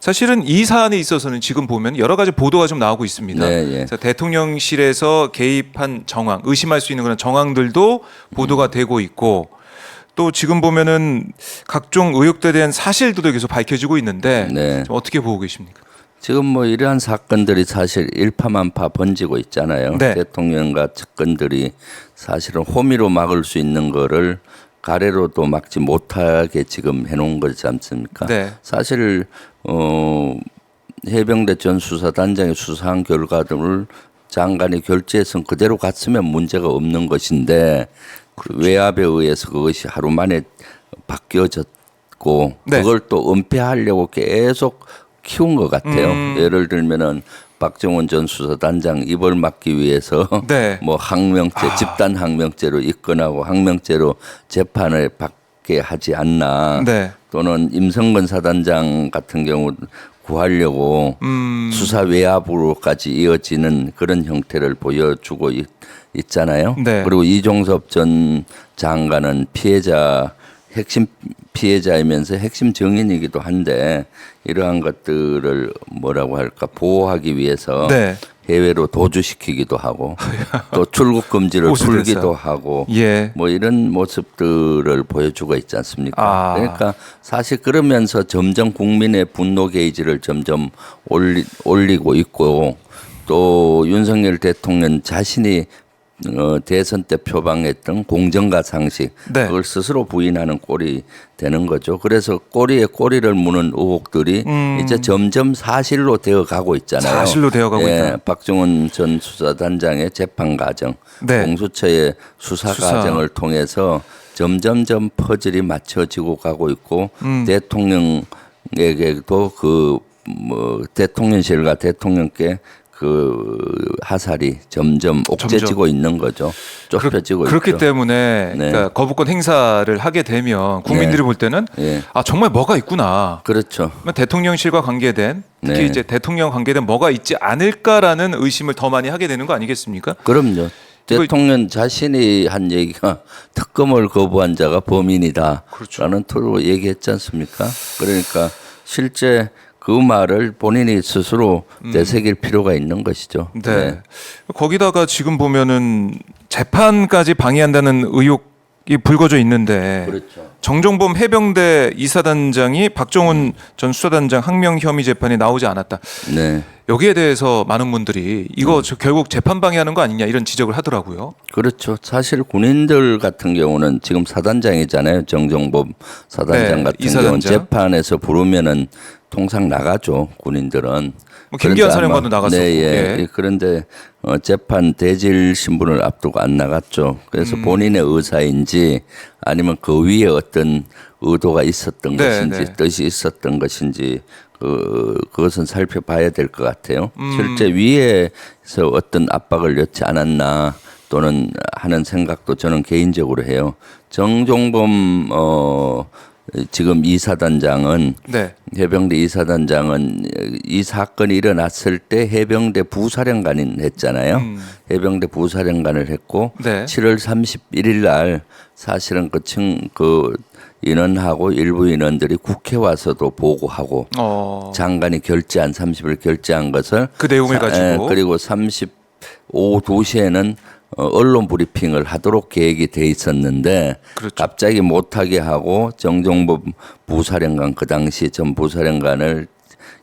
사실은 이 사안에 있어서는 지금 보면 여러 가지 보도가 좀 나오고 있습니다. 네, 예. 그래서 대통령실에서 개입한 정황, 의심할 수 있는 그런 정황들도 보도가 되고 있고, 또 지금 보면은 각종 의혹들에 대한 사실들도 계속 밝혀지고 있는데 네. 좀 어떻게 보고 계십니까? 지금 뭐 이러한 사건들이 사실 일파만파 번지고 있잖아요. 네. 대통령과 측근들이 사실은 호미로 막을 수 있는 거를 가래로도 막지 못하게 지금 해놓은 거지 않습니까? 네. 사실 해병대 전 수사단장이 수사한 결과들을 장관이 결재해서 그대로 갔으면 문제가 없는 것인데 그 외압에 의해서 그것이 하루 만에 바뀌어졌고 네. 그걸 또 은폐하려고 계속 키운 것 같아요. 예를 들면은 박정원 전 수사단장 입을 막기 위해서 네. 뭐 항명죄, 집단 항명죄로 입건하고 항명죄로 재판을 받게 하지 않나. 네. 또는 임성근 사단장 같은 경우 구하려고 수사 외압으로까지 이어지는 그런 형태를 보여주고 있잖아요. 네. 그리고 이종섭 전 장관은 핵심 피해자이면서 핵심 증인이기도 한데 이러한 것들을 뭐라고 할까 보호하기 위해서 네. 해외로 도주시키기도 하고 또 출국 금지를 보수돼서. 풀기도 하고 예. 뭐 이런 모습들을 보여주고 있지 않습니까? 아. 그러니까 사실 그러면서 점점 국민의 분노 게이지를 점점 올리고 있고 또 윤석열 대통령 자신이 대선 때 표방했던 공정과 상식 네. 그걸 스스로 부인하는 꼴이 되는 거죠. 그래서 꼬리에 꼬리를 무는 의혹들이 이제 점점 사실로 되어 가고 있잖아요. 사실로 되어가고 있다. 박정원 전 수사단장의 재판 과정, 네. 공수처의 수사 과정을 통해서 점점점 퍼즐이 맞춰지고 가고 있고 대통령에게도 대통령실과 대통령께 그 하살이 점점 옥죄지고 있는 거죠. 좁혀지고 그렇기 있죠. 때문에 네. 그러니까 거부권 행사를 하게 되면 국민들이 네. 볼 때는 예. 아 정말 뭐가 있구나. 그렇죠. 그러면 대통령실과 관계된 특히 네. 이제 대통령 관계된 뭐가 있지 않을까라는 의심을 더 많이 하게 되는 거 아니겠습니까? 그럼요. 대통령 자신이 한 얘기가 특검을 거부한 자가 범인이다. 그렇죠. 라는 토로 얘기했지 않습니까? 그러니까 실제 그 말을 본인이 스스로 되새길 필요가 있는 것이죠. 네. 거기다가 지금 보면은 재판까지 방해한다는 의혹이 불거져 있는데 그렇죠. 정종범 해병대 이사단장이 박정훈 전 수사단장 항명 혐의 재판에 나오지 않았다. 네. 여기에 대해서 많은 분들이 이거 결국 재판 방해하는 거 아니냐 이런 지적을 하더라고요. 그렇죠. 사실 군인들 같은 경우는 지금 사단장이잖아요. 정종범 사단장 네, 같은 이사단장. 경우는 재판에서 부르면은 통상 나가죠. 군인들은. 뭐 김기현 그런데 사령관도 아마- 나갔었고. 네, 예. 예. 그런데 재판 대질 신분을 앞두고 안 나갔죠. 그래서 본인의 의사인지 아니면 그 위에 어떤 의도가 있었던 네, 것인지 네. 뜻이 있었던 것인지 그것은 살펴봐야 될 것 같아요. 실제 위에서 어떤 압박을 넣지 않았나 또는 하는 생각도 저는 개인적으로 해요. 정종범 지금 이사단장은 네. 해병대 이사단장은 이 사건이 일어났을 때 해병대 부사령관을 했잖아요. 해병대 부사령관을 했고 네. 7월 31일 날 사실은 그 인원하고 일부 인원들이 국회 와서도 보고하고 장관이 결재한 30일 결재한 것을 그 내용을 가지고 그리고 오후 2시에는 언론 브리핑을 하도록 계획이 돼 있었는데 그렇죠. 갑자기 못하게 하고 정종범 부사령관 그 당시 전 부사령관을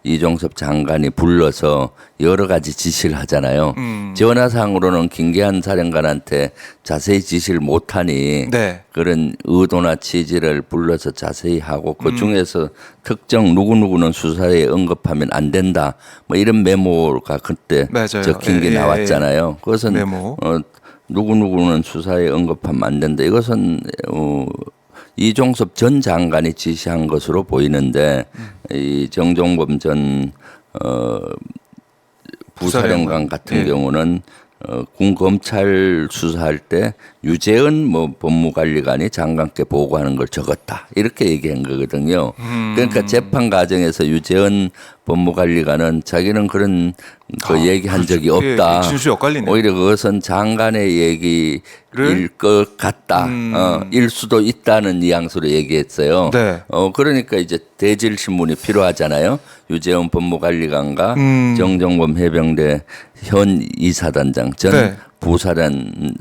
이종섭 장관이 불러서 여러 가지 지시를 하잖아요. 전화상으로는 김계한 사령관한테 자세히 지시를 못하니 네. 그런 의도나 취지를 불러서 자세히 하고 그 중에서 특정 누구누구는 수사에 언급하면 안 된다. 뭐 이런 메모가 그때 맞아요. 적힌 게 예, 예, 나왔잖아요. 그것은 메모. 누구누구는 수사에 언급하면 안 된다. 이것은 이종섭 전 장관이 지시한 것으로 보이는데 이 정종범 전 부사령관 같은 예. 경우는 군 검찰 수사할 때 유재은 법무관리관이 장관께 보고하는 걸 적었다 이렇게 얘기한 거거든요. 그러니까 재판 과정에서 유재은 법무관리관은 자기는 그런 그 얘기한 적이 그게 없다. 진술이 엇갈리네. 오히려 그것은 장관의 얘기일 것 같다. 일 수도 있다는 뉘앙스로 얘기했어요. 네. 그러니까 이제 대질 신문이 필요하잖아요. 유재원 법무관리관과 정정범 해병대 현 이사단장 전 네.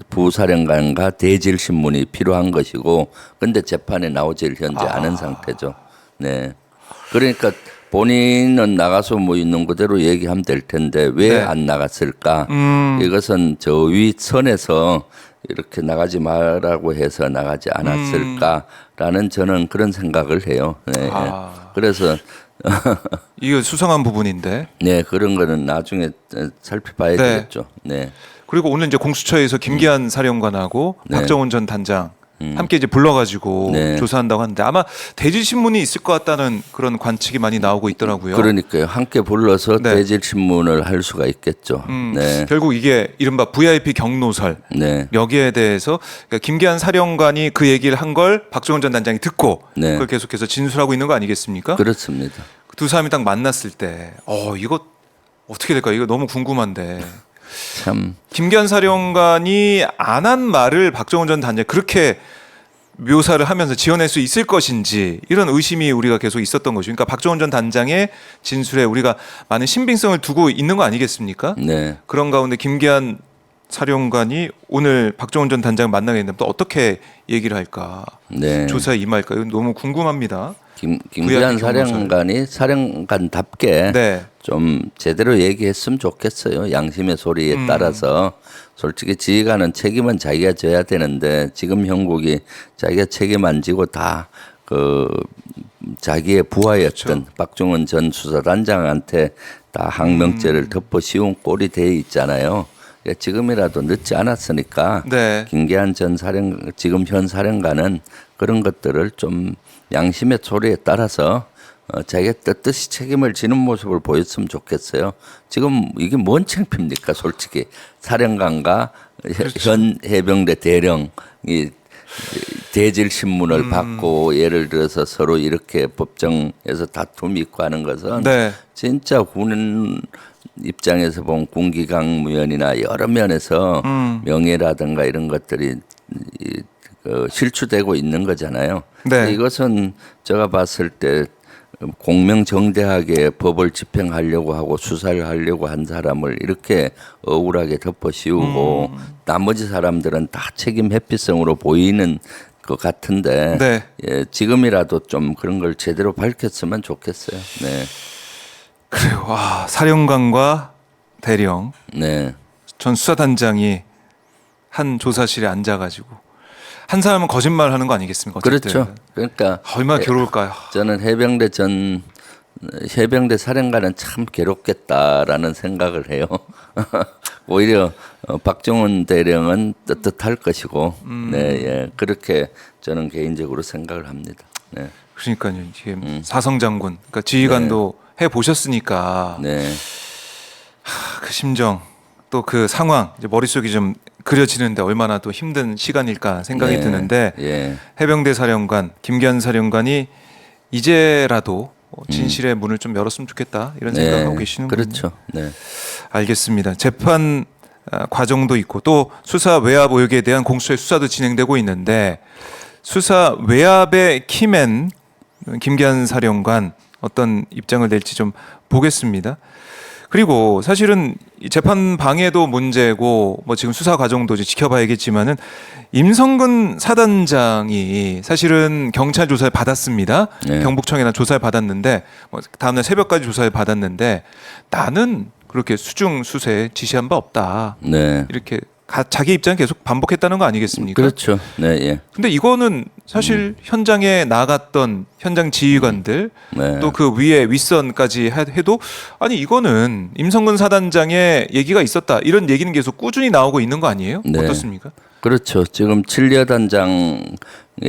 부사령관과 대질 신문이 필요한 것이고, 근데 재판에 나오질 현재 않은 상태죠. 네. 그러니까 본인은 나가서 뭐 있는 그대로 얘기하면 될 텐데 왜 안 나갔을까? 이것은 저 위 선에서 이렇게 나가지 말라고 해서 나가지 않았을까라는 저는 그런 생각을 해요. 네. 그래서 이거 수상한 부분인데. 네, 그런 거는 나중에 살펴봐야 되겠죠. 네. 그리고 오늘 이제 공수처에서 김기한 사령관하고 네. 박정훈 전 단장 함께 이제 불러가지고 네. 조사한다고 하는데 아마 대질 신문이 있을 것 같다는 그런 관측이 많이 나오고 있더라고요. 그러니까요. 함께 불러서 네. 대질 신문을 할 수가 있겠죠. 네. 결국 이게 이른바 VIP 경로설 네. 여기에 대해서 그러니까 김기한 사령관이 그 얘기를 한 걸 박정훈 전 단장이 듣고 네. 그걸 계속해서 진술하고 있는 거 아니겠습니까? 그렇습니다. 두 사람이 딱 만났을 때 이거 어떻게 될까? 이거 너무 궁금한데. 참 김기한 사령관이 안 한 말을 박정훈 전 단장이 그렇게 묘사를 하면서 지어낼 수 있을 것인지 이런 의심이 우리가 계속 있었던 거죠. 그러니까 박정훈 전 단장의 진술에 우리가 많은 신빙성을 두고 있는 거 아니겠습니까? 네. 그런 가운데 김기한 사령관이 오늘 박정훈 전 단장을 만나게 됐는데 또 어떻게 얘기를 할까? 네. 조사에 임할까? 이거 너무 궁금합니다. 김기한 사령관이 사령관답게 네. 좀 제대로 얘기했으면 좋겠어요. 양심의 소리에 따라서. 솔직히 지휘관은 책임은 자기가 져야 되는데 지금 형국이 자기가 책임 안 지고 다 그 자기의 부하였던 그렇죠. 박정훈 전 수사단장한테 다 항명죄를 덮어 씌운 꼴이 돼 있잖아요. 그러니까 지금이라도 늦지 않았으니까 네. 김기한 전 지금 현 사령관은 그런 것들을 좀 양심의 소리에 따라서 자기가 떳떳이 책임을 지는 모습을 보였으면 좋겠어요. 지금 이게 뭔 창피입니까, 솔직히. 사령관과 현 해병대 대령이 대질 신문을 받고 예를 들어서 서로 이렇게 법정에서 다툼이 있고 하는 것은 네. 진짜 군 입장에서 보면 군기강무연이나 여러 면에서 명예라든가 이런 것들이 실추되고 있는 거잖아요. 네. 이것은 제가 봤을 때 공명정대하게 법을 집행하려고 하고 수사를 하려고 한 사람을 이렇게 억울하게 덮어 씌우고 나머지 사람들은 다 책임 회피성으로 보이는 것 같은데 네. 예, 지금이라도 좀 그런 걸 제대로 밝혔으면 좋겠어요. 네, 그래요. 사령관과 대령 네, 전 수사단장이 한 조사실에 앉아가지고 한 사람은 거짓말하는 거 아니겠습니까? 어쨌든. 그렇죠. 그러니까 얼마나 괴로울까요? 저는 해병대 사령관은 참 괴롭겠다라는 생각을 해요. 오히려 박정훈 대령은 떳떳할 것이고, 네, 예, 그렇게 저는 개인적으로 생각을 합니다. 네, 그러니까요. 지금 사성 장군, 그러니까 지휘관도 해 보셨으니까 네, 그 심정 또 그 상황 이제 머릿속이 좀 그려지는데 얼마나 또 힘든 시간일까 생각이 네, 드는데 예, 해병대 사령관 김기한 사령관이 이제라도 진실의 문을 좀 열었으면 좋겠다 이런 생각하고 계시는군요. 그렇죠. 네, 알겠습니다. 재판 과정도 있고 또 수사 외압 의혹에 대한 공수처의 수사도 진행되고 있는데 수사 외압의 키맨 김기한 사령관 어떤 입장을 낼지 좀 보겠습니다. 그리고 사실은 이 재판 방해도 문제고 뭐 지금 수사 과정도 이제 지켜봐야겠지만은 임성근 사단장이 사실은 경찰 조사를 받았습니다. 네. 경북청이나 조사를 받았는데 뭐 다음날 새벽까지 조사를 받았는데 나는 그렇게 수중 수사에 지시한 바 없다. 네, 이렇게 자기 입장 계속 반복했다는 거 아니겠습니까? 그렇죠. 네, 예, 근데 이거는 사실 현장에 나갔던 현장 지휘관들 네. 또 그 위에 윗선까지 해도 아니 이거는 임성근 사단장의 얘기가 있었다 이런 얘기는 계속 꾸준히 나오고 있는 거 아니에요? 네. 어떻습니까? 그렇죠. 지금 칠려 단장의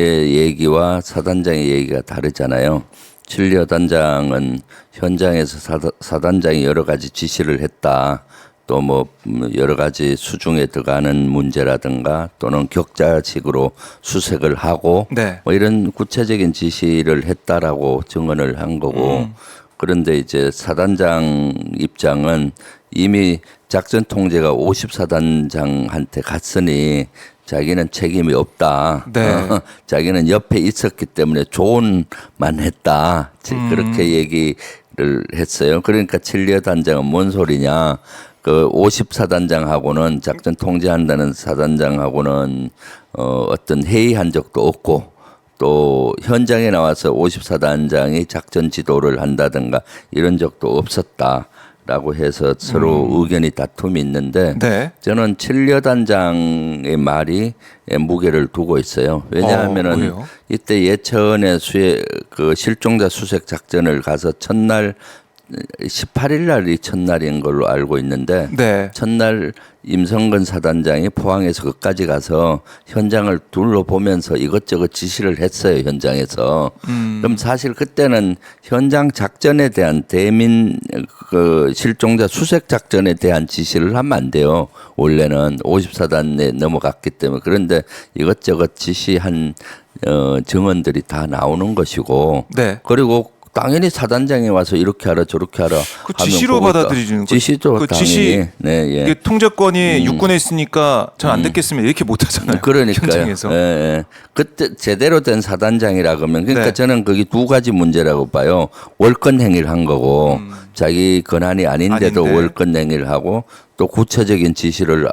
얘기와 사단장의 얘기가 다르잖아요. 칠려 단장은 현장에서 사단장이 여러 가지 지시를 했다. 또 뭐 여러 가지 수중에 들어가는 문제라든가 또는 격자식으로 수색을 하고 네. 뭐 이런 구체적인 지시를 했다라고 증언을 한 거고 그런데 이제 사단장 입장은 이미 작전 통제가 54단장한테 갔으니 자기는 책임이 없다. 네. 자기는 옆에 있었기 때문에 조언만 했다. 그렇게 얘기를 했어요. 그러니까 7려 단장은 뭔 소리냐? 그 54단장하고는 작전 통제한다는 사단장하고는 어떤 회의한 적도 없고 또 현장에 나와서 54단장이 작전 지도를 한다든가 이런 적도 없었다라고 해서 서로 의견이 다툼이 있는데 네. 저는 7려 단장의 말이 무게를 두고 있어요. 왜냐하면은 왜요? 이때 예천에 그 실종자 수색 작전을 가서 첫날 18일 날이 첫날인 걸로 알고 있는데 네. 첫날 임성근 사단장이 포항에서 끝까지 가서 현장을 둘러보면서 이것저것 지시를 했어요. 현장에서. 그럼 사실 그때는 현장 작전에 대한 대민 그 실종자 수색 작전에 대한 지시를 하면 안 돼요. 원래는 54단에 넘어갔기 때문에. 그런데 이것저것 지시한 증언들이 다 나오는 것이고 네. 그리고 당연히 사단장이 와서 이렇게 하라 저렇게 하라 그 하면 지시로 그거 받아들이는 거. 지시죠. 그 당연히. 지시 네, 예. 이게 통제권이 육군에 있으니까 전 안 듣겠습니다. 이렇게 못 하잖아요. 그러니까요. 현장에서. 예, 예. 그때 제대로 된 사단장이라 그러면 그러니까 네. 저는 그게 두 가지 문제라고 봐요. 월권 행위를 한 거고 자기 권한이 아닌데도 아닌데. 월권 행위를 하고 또 구체적인 지시를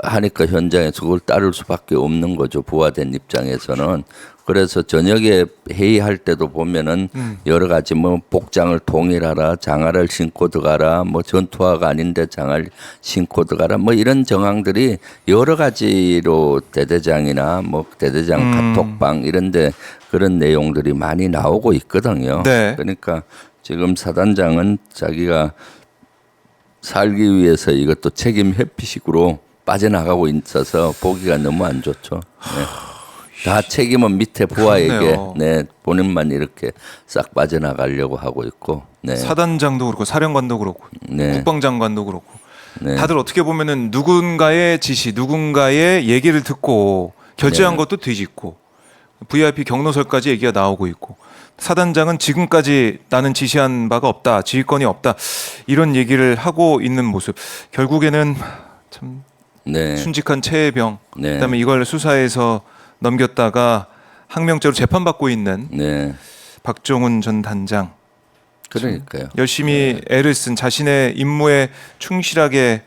하니까 현장에서 그걸 따를 수밖에 없는 거죠. 부하된 입장에서는. 그래서 저녁에 회의할 때도 보면은 여러 가지 뭐 복장을 통일하라, 장화를 신고 들어가라, 뭐 전투화가 아닌데 장화를 신고 들어가라, 뭐 이런 정황들이 여러 가지로 대대장이나 뭐 대대장 카톡방 이런데 그런 내용들이 많이 나오고 있거든요. 네. 그러니까 지금 사단장은 자기가 살기 위해서 이것도 책임 회피식으로 빠져나가고 있어서 보기가 너무 안 좋죠. 네. 다 책임은 밑에 부하에게 그렇네요. 네, 본인만 이렇게 싹 빠져나가려고 하고 있고 네. 사단장도 그렇고 사령관도 그렇고 네. 국방장관도 그렇고 네. 다들 어떻게 보면은 누군가의 지시, 누군가의 얘기를 듣고 결제한 네. 것도 뒤집고 VIP 경로설까지 얘기가 나오고 있고 사단장은 지금까지 나는 지시한 바가 없다, 지휘권이 없다 이런 얘기를 하고 있는 모습. 결국에는 참 네. 순직한 최혜병, 네. 그다음에 이걸 수사해서 넘겼다가 항명죄로 재판받고 있는 네. 박종훈 전 단장. 그러니까요. 열심히 애를 쓴 자신의 임무에 충실하게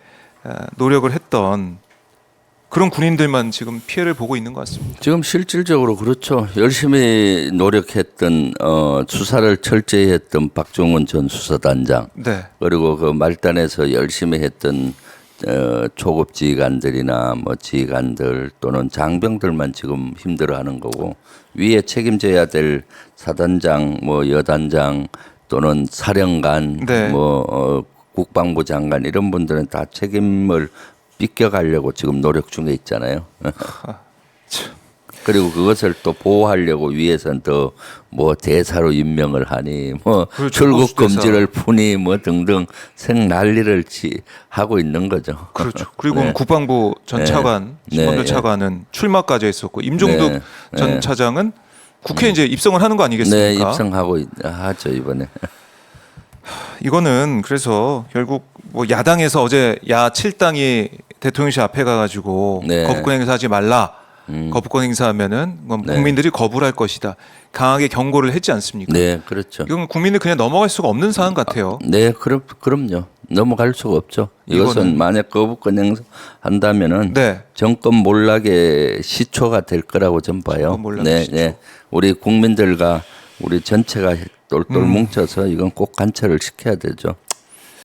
노력을 했던 그런 군인들만 지금 피해를 보고 있는 것 같습니다. 지금 실질적으로 그렇죠. 열심히 노력했던 수사를 철저히 했던 박종훈 전 수사단장 네. 그리고 그 말단에서 열심히 했던 초급 지휘관들이나 뭐 지휘관들 또는 장병들만 지금 힘들어하는 거고 위에 책임져야 될 사단장, 뭐 여단장 또는 사령관, 네. 뭐 국방부 장관 이런 분들은 다 책임을 삐껴가려고 지금 노력 중에 있잖아요. 그리고 그것을 또 보호하려고 위에서는 더 뭐 대사로 임명을 하니 뭐 그렇죠. 출국 보수대사. 금지를 푸니 뭐 등등 생 난리를 하고 있는 거죠. 그렇죠. 그리고 네. 국방부 전 네. 차관, 신범표 네. 차관은 출마까지 했었고 임종득 네. 전 네. 차장은 국회에 이제 입성을 하는 거 네, 아니겠습니까? 입성하고 하죠 이번에. 이거는 그래서 결국 뭐 야당에서 어제 야 7당이 대통령실 앞에 가가지고 네. 거부권 행사하지 말라. 거부권 행사하면은 그건 네. 국민들이 거부를 할 것이다. 강하게 경고를 했지 않습니까? 네, 그렇죠. 이건 국민들 그냥 넘어갈 수가 없는 사안 같아요. 네, 그럼요. 넘어갈 수가 없죠. 이것은 이거는- 만약 거부권 행사한다면은 네. 정권 몰락의 시초가 될 거라고 전 봐요. 정권 몰락의 네, 시초. 네. 우리 국민들과 우리 전체가 똘똘 뭉쳐서 이건 꼭 관철을 시켜야 되죠.